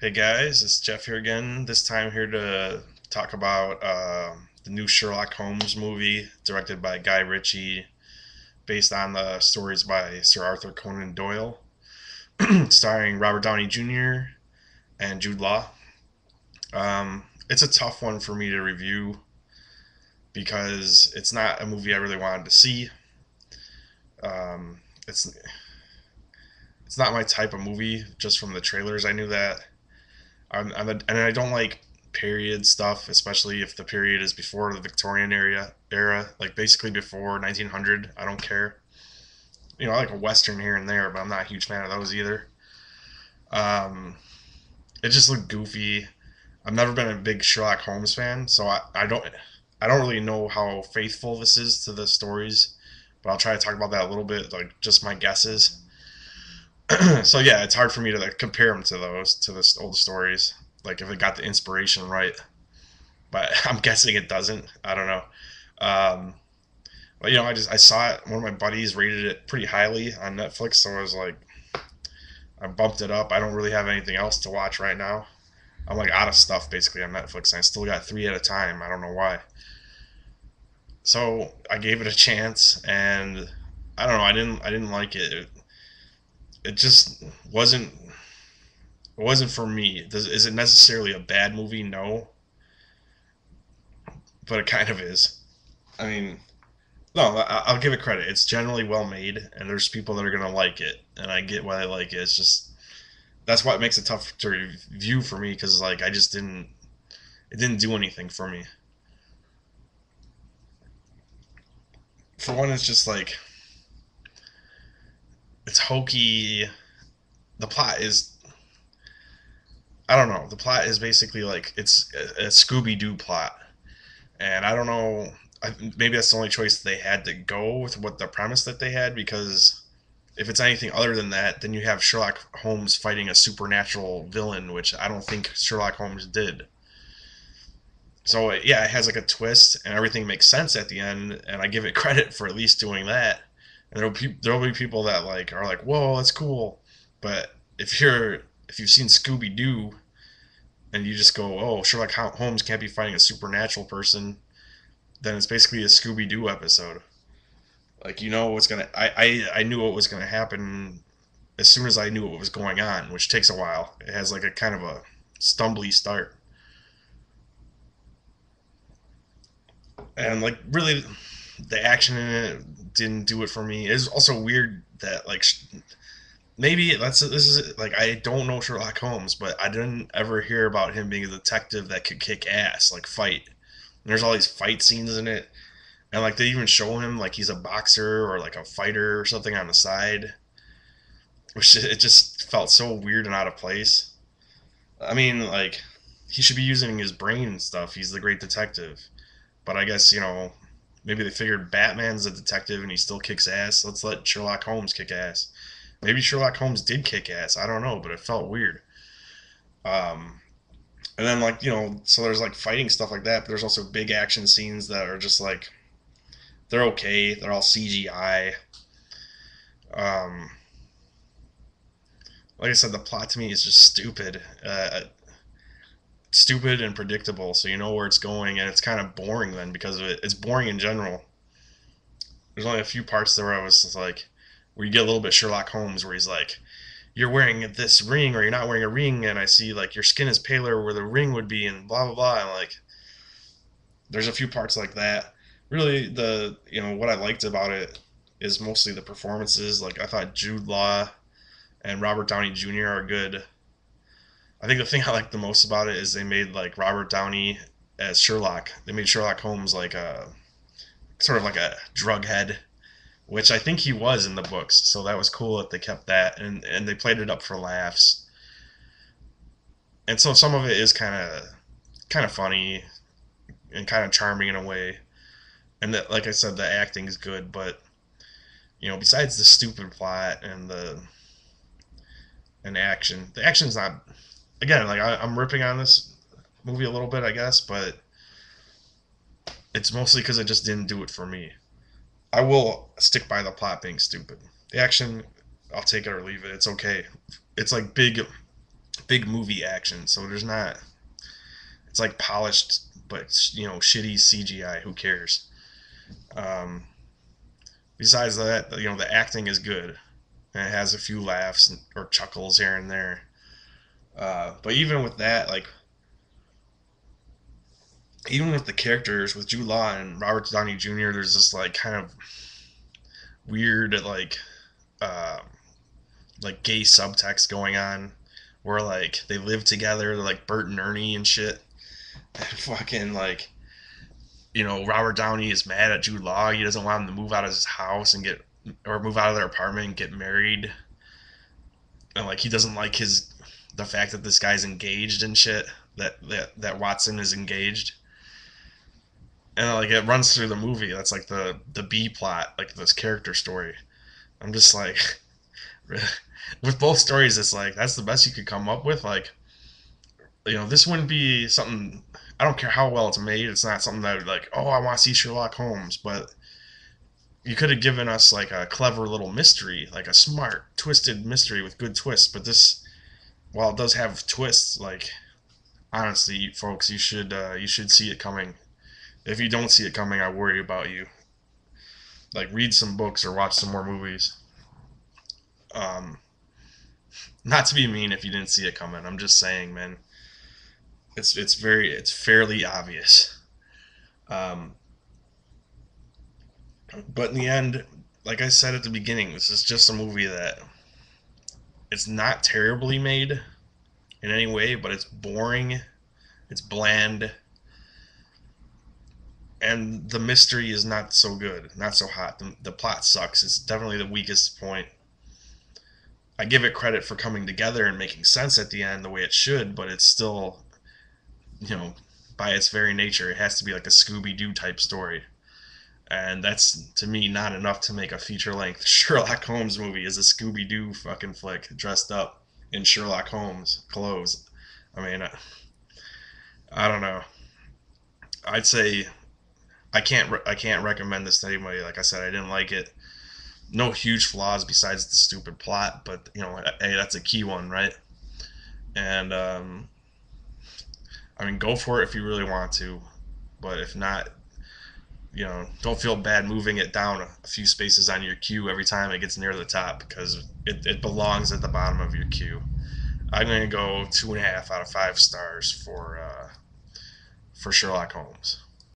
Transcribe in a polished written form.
Hey guys, it's Jeff here again. This time here to talk about the new Sherlock Holmes movie directed by Guy Ritchie, based on the stories by Sir Arthur Conan Doyle, starring Robert Downey Jr. and Jude Law. It's a tough one for me to review because it's not a movie I really wanted to see. Um, it's not my type of movie. Just from the trailers, I knew that. And I don't like period stuff, especially if the period is before the Victorian era, like basically before 1900. I don't care. I like a western here and there, but I'm not a huge fan of those either. Um, it just looked goofy. I've never been a big Sherlock Holmes fan, so I don't really know how faithful this is to the stories, but I'll try to talk about that a little bit, like just my guesses. So yeah, it's hard for me to like compare them to the old stories, like if it got the inspiration right. But I'm guessing it doesn't. I don't know. Um, but I saw it. One of my buddies rated it pretty highly on Netflix, so I was like, I bumped it up. I don't really have anything else to watch right now. I'm like out of stuff basically on Netflix, and I still got three at a time. I don't know why. So I gave it a chance, and I don't know. I didn't like it. It just wasn't. It wasn't for me. Is it necessarily a bad movie? No, but it kind of is. I mean, no, I'll give it credit. It's generally well made, and there's people that are gonna like it, and I get why they like it. It's just that's what makes it tough to review for me because like I just didn't. It didn't do anything for me. For one, it's just like it's hokey. The plot is I don't know. The plot is basically like it's a Scooby Doo plot, and I don't know. Maybe that's the only choice they had to go with what the premise that they had because if it's anything other than that, then you have Sherlock Holmes fighting a supernatural villain, which I don't think Sherlock Holmes did. So yeah, it has like a twist, and everything makes sense at the end, and I give it credit for at least doing that. And there'll be people that like are like, "Whoa, that's cool," but if you've seen Scooby Doo and you just go, "Oh, Sherlock Holmes can't be fighting a supernatural person," then it's basically a Scooby Doo episode. Like you know what's gonna. I knew what was gonna happen as soon as I knew what was going on, which takes a while. It has like a kind of a stumbly start, and like really, the action in it didn't do it for me. It's also weird that like maybe this is like I don't know Sherlock Holmes, but I didn't ever hear about him being a detective that could kick ass, like fight. And there's all these fight scenes in it, and like they even show him like he's a boxer or like a fighter or something on the side, which it just felt so weird and out of place. I mean, like he should be using his brain and stuff. He's the great detective. But I guess, maybe they figured Batman's a detective and he still kicks ass. Let's let Sherlock Holmes kick ass. Maybe Sherlock Holmes did kick ass. I don't know, but it felt weird. Um, and then like, so there's like fighting stuff like that, but there's also big action scenes that are just like they're okay. They're all CGI. Um, like I said, the plot to me is just stupid. Stupid and predictable, so you know where it's going, and it's kind of boring then because of it. It's boring in general. There's only a few parts there where I was like, where you get a little bit Sherlock Holmes, where he's like, "You're wearing this ring, or you're not wearing a ring," and I see like your skin is paler where the ring would be, and blah blah blah. And like, there's a few parts like that. Really, what I liked about it is mostly the performances. Like I thought Jude Law and Robert Downey Jr. are good. I think the thing I like the most about it is they made like Robert Downey as Sherlock. They made Sherlock Holmes like a sort of like a drug head, which I think he was in the books. So that was cool that they kept that and they played it up for laughs. And so some of it is kind of funny and kind of charming in a way. And that, like I said, the acting is good, but besides the stupid plot and action, the action's not. Again, like I'm ripping on this movie a little bit, I guess, but it's mostly because it just didn't do it for me. I will stick by the plot being stupid. The action, I'll take it or leave it. It's okay. It's like big big movie action. So there's not. It's like polished, but shitty CGI. Who cares? Um, Besides that, the acting is good, and it has a few laughs or chuckles here and there. But even with that, like even with the characters with Jude Law and Robert Downey Jr., there's this like kind of weird uh, like gay subtext going on where like they live together, they're like Bert and Ernie and shit. And fucking like Robert Downey is mad at Jude Law. He doesn't want him to move out of his house and get or move out of their apartment and get married. And like he doesn't like the fact that this guy's engaged and shit. That Watson is engaged. And like it runs through the movie. That's like the B plot, like this character story. I'm just like with both stories, it's like that's the best you could come up with. Like this wouldn't be something. I don't care how well it's made. It's not something that would like, oh, I want to see Sherlock Holmes. But you could have given us like a clever little mystery, like a smart, twisted mystery with good twists. But this, while it does have twists, like honestly, folks, you should see it coming. If you don't see it coming, I worry about you. Like read some books or watch some more movies. Um, Not to be mean if you didn't see it coming. I'm just saying, man. It's fairly obvious. Um, but in the end, like I said at the beginning, this is just a movie that it's not terribly made in any way, but it's boring, it's bland, and the mystery is not so good, not so hot. The plot sucks. It's definitely the weakest point. I give it credit for coming together and making sense at the end the way it should, but it's still, you know, by its very nature, it has to be like a Scooby Doo type story. And that's to me not enough to make a feature length Sherlock Holmes movie is a Scooby Doo fucking flick dressed up in Sherlock Holmes clothes. I mean, I don't know. I'd say I can't recommend this to anybody. Like I said, I didn't like it. No huge flaws besides the stupid plot, but hey, that's a key one, right? And I mean, go for it if you really want to, but if not, don't feel bad moving it down a few spaces on your queue every time it gets near the top because it belongs at the bottom of your queue. I'm gonna go 2.5 out of 5 stars for Sherlock Holmes.